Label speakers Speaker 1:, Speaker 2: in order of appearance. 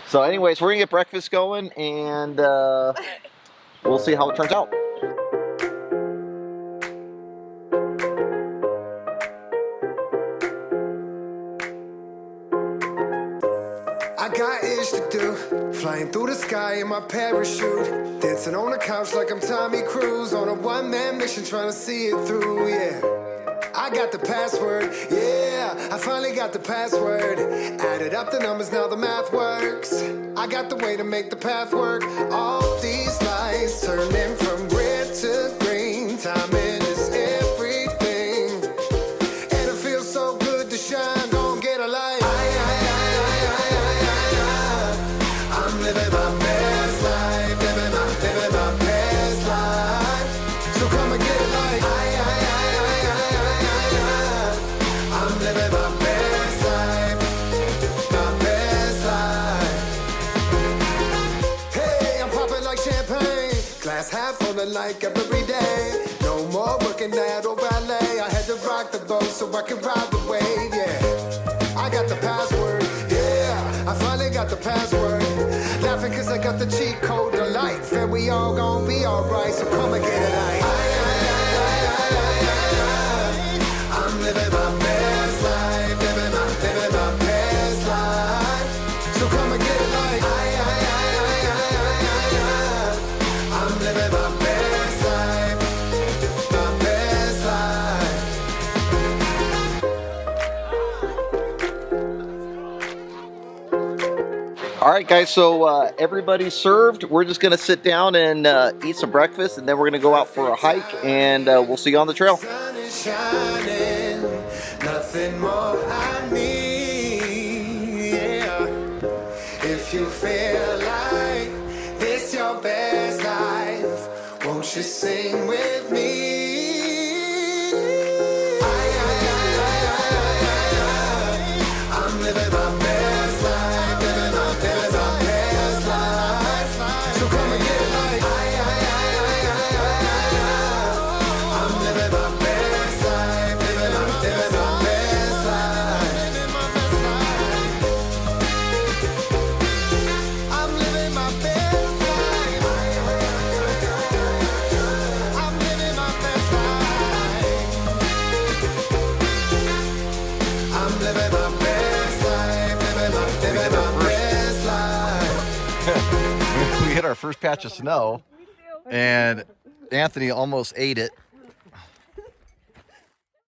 Speaker 1: So anyways, we're gonna get breakfast going, and we'll see how it turns out.
Speaker 2: I got ish to do, flying through the sky in my parachute, dancing on the couch like I'm Tommy Cruise, on a one-man mission trying to see it through, yeah. I got the password, yeah, I finally got the password. Added up the numbers, now the math works. I got the way to make the path work. All these lights turning from red to green. Timing is everything, and it feels so good to shine. Gon' get a light. I'm living my best life, living my best life. So come and get a light. I'm living my best life, my best life. Hey, I'm popping like champagne, glass half full of like every day. No more working at or ballet. I had to rock the boat so I could ride the wave, yeah. I got the password, yeah, I finally got the password. Laughing cause I got the cheat code to life, and we all gon' be alright, so come and get it right. I'm living my best life, living my best life. So come and get it like I'm living my best life, my best life.
Speaker 1: All right, guys. So everybody's served. We're just gonna sit down and eat some breakfast, and then we're gonna go out for a hike, and we'll see you on the trail.
Speaker 2: Sun is shining, nothing more I need, yeah. If you feel like this your best life, won't you sing with me? I'm living my best life, living my best life. So come and get it like I'm living my best life, living my best life. I'm living my best life. I'm living my best life. I'm living my best life, living my best life.
Speaker 1: We hit our first patch of snow, and Anthony almost ate it.